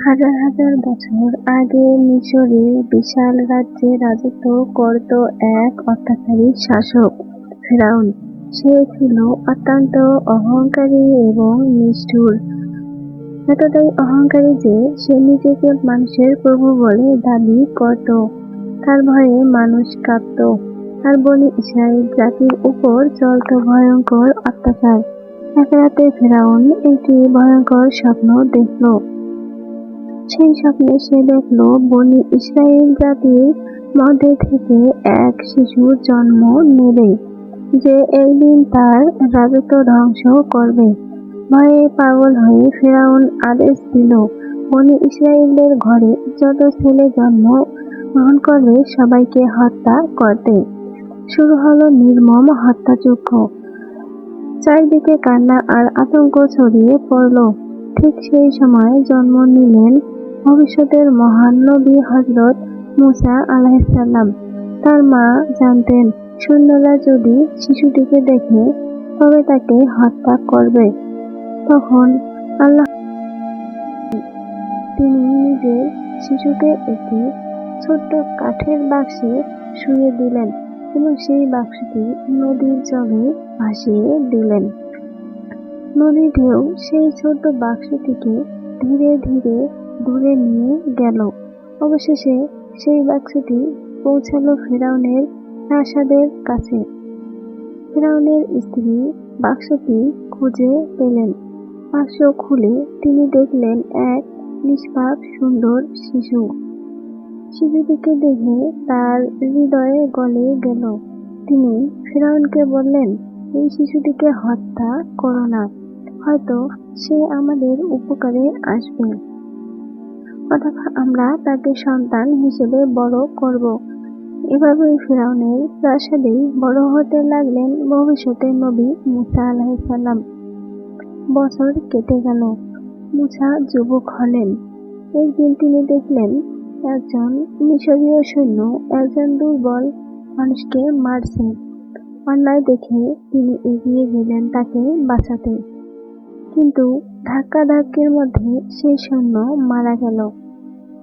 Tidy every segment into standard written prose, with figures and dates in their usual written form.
হাজার হাজার বছর আগে মিশরে বিশাল রাজ্যে রাজত্ব করত এক অত্যাচারী শাসক ফেরাউন। সে ছিল অত্যন্ত অহংকারী এবং নিষ্ঠুর। এতটাই অহংকারী যে সে নিজেকে মানুষের প্রভু বলে দাবি করত। তার ভয়ে মানুষ কাঁপত, আর বনি ইসরাইল জাতির উপর চলত ভয়ঙ্কর অত্যাচার। এক রাতে ফেরাউন একটি ভয়ঙ্কর স্বপ্ন দেখল। সেই স্বপ্নে সে দেখল বনি ইসরাইল জাতির মধ্যে থেকে এক শিশুর জন্ম নেবে, যে একদিন তার রাজত্ব ধ্বংস করবে। ভয়ে পাগল হয়ে ফেরাউন আদেশ দিল, বনি ইসরাইলের ঘরে যত ছেলে জন্ম গ্রহণ করবে সবাইকে হত্যা করতে। শুরু হলো নির্মম হত্যাযজ্ঞ। চারিদিকে কান্না আর আতঙ্ক ছড়িয়ে পড়ল। ঠিক সেই সময় জন্ম নিলেন ভবিষ্যতের মহান নবী হযরত মুসা আলাইহিসসালাম। তার মা জানতেন, সৈন্যরা যদি শিশুটিকে দেখে তবে তাকে হত্যা করবে। তখন আল্লাহ তিনি নিজের শিশুকে একটি ছোট্ট কাঠের বাক্সে শুইয়ে দিলেন এবং সেই বাক্সটি নদীর জলে ভাসিয়ে দিলেন। নদীর ঢেউ সেই ছোট্ট বাক্সটিকে ধীরে ধীরে দূরে নিয়ে গেল। অবশেষে সেই বাক্সটি পৌঁছালো ফেরাউনের প্রাসাদের কাছে। ফেরাউনের স্ত্রী বাক্সটি খুঁজে পেলেন। বাক্স খুলে তিনি দেখলেন এক নিষ্পাপ সুন্দর শিশু। শিশুটিকে দেখে তার হৃদয় গলে গেল। তিনি ফেরাউনকে বললেন, এই শিশুটিকে হত্যা করো না, হয়তো সে আমাদের উপকারে আসবে, অথবা আমরা তাকে সন্তান হিসেবে বড় করব। এভাবেই ফেরাউনের প্রাসাদেই বড় হতে লাগলেন ভবিষ্যতের নবী মুসা আলাইহিসসালাম। বছর কেটে গেল। মুসা যুবক হলেন। একদিন তিনি দেখলেন একজন মিশরীয় সৈন্য একজন দুর্বল মানুষকে মারছে। অন্যায় দেখে তিনি এগিয়ে গেলেন তাকে বাঁচাতে, কিন্তু ধাক্কাধাক্কির মধ্যে সেই সৈন্য মারা গেল।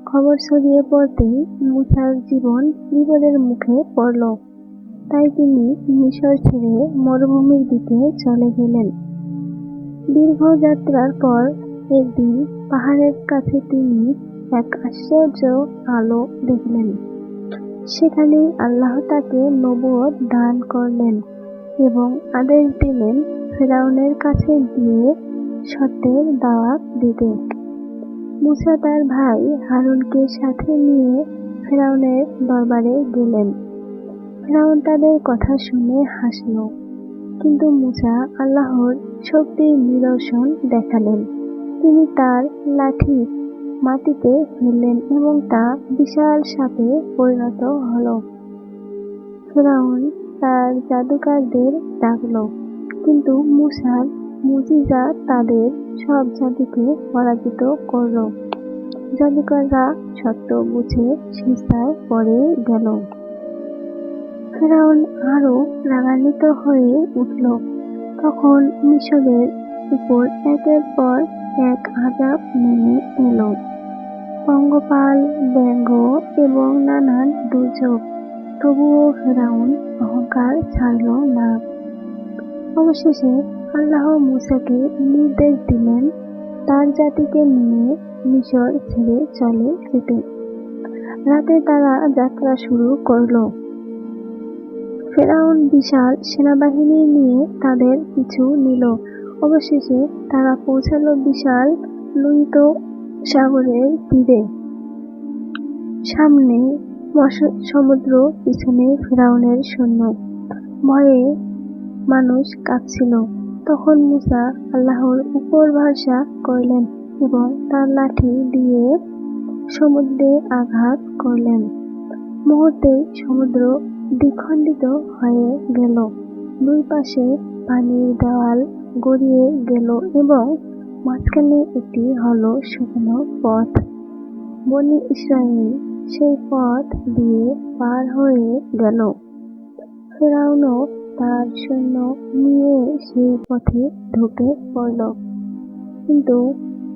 খবর ছড়িয়ে পড়তেই মুসার জীবন বিপদের মুখে পড়ল। তাই তিনি মিশর ছেড়ে মরুভূমির দিকে চলে গেলেন। দীর্ঘ যাত্রার পর একদিন পাহাড়ের কাছে তিনি এক আশ্চর্য আলো দেখলেন। সেখানেই আল্লাহ তাকে নবুয়ত দান করলেন এবং আদেশ দিলেন ফেরাউনের কাছে গিয়ে সত্যের দাওয়াত দিতে। মুসা তার ভাই হারুনকে সাথে নিয়ে ফেরাউনের দরবারে গেলেন। ফেরাউন তাদের কথা শুনে হাসল, কিন্তু মুসা আল্লাহর শক্তির নিদর্শন দেখালেন। তিনি তার লাঠি মাটিতে ফেললেন এবং তা বিশাল সাপে পরিণত হল। ফেরাউন তার জাদুকারদের ডাকল, কিন্তু মুসার মুজিজা তাদের সব জাদুকে পরাজিত করল। জাদুকররা সত্য বুঝে সিজদায় পড়ে গেল। ফেরাউন আরো রাগান্বিত হয়ে উঠল। তখন মিশরের উপর একের পর এক আযাব নেমে এলো। পঙ্গপাল, ব্যঙ্গ এবং নানান দুর্যোগ। তবুও ফেরাউন অহংকার ছাড়ল না। অবশেষে আল্লাহ মুসাকে নির্দেশ দিলেন তার জাতিকে নিয়ে মিশর ছেড়ে চলে যেতে। রাতে তারা যাত্রা শুরু করল। ফেরাউন বিশাল সেনাবাহিনী নিয়ে তাদের পিছু নিল। অবশেষে তারা পৌঁছালো বিশাল লোহিত সাগরের তীরে। সামনে সমুদ্র, পিছনে ফেরাউনের সৈন্য। ভয়ে মানুষ কাঁপছিল। তখন মুসা আল্লাহর উপর ভরসা করলেন এবং তার লাঠি দিয়ে সমুদ্রে আঘাত করলেন। মুহূর্তেই সমুদ্র দ্বিখণ্ডিত হয়ে গেল। দুই পাশে পানির দেওয়াল গড়িয়ে গেল এবং মাঝখানে একটি হলো শুকনো পথ। বনি ইসরাইল সেই পথ দিয়ে পার হয়ে গেল। ফেরাউনও তার সৈন্য নিয়ে সেই পথে ঢুকে পড়ল, কিন্তু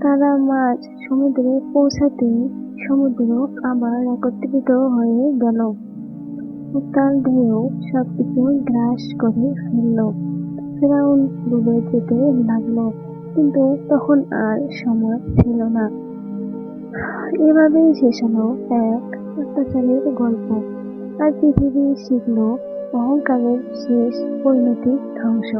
তারা মাছ সমুদ্রে পৌঁছাতেই সমুদ্র আবার একত্রিত হয়ে গেল। উত্তাল ঢেউ সবকিছু গ্রাস করে ফেলল। ফেরাউন ডুবে যেতে লাগলো, কিন্তু তখন আর সময় ছিল না। এভাবেই শেষ হলো এক অত্যাচারের গল্প। আর পৃথিবী শিখল অহংকারের শেষ পরিণতি ধ্বংস।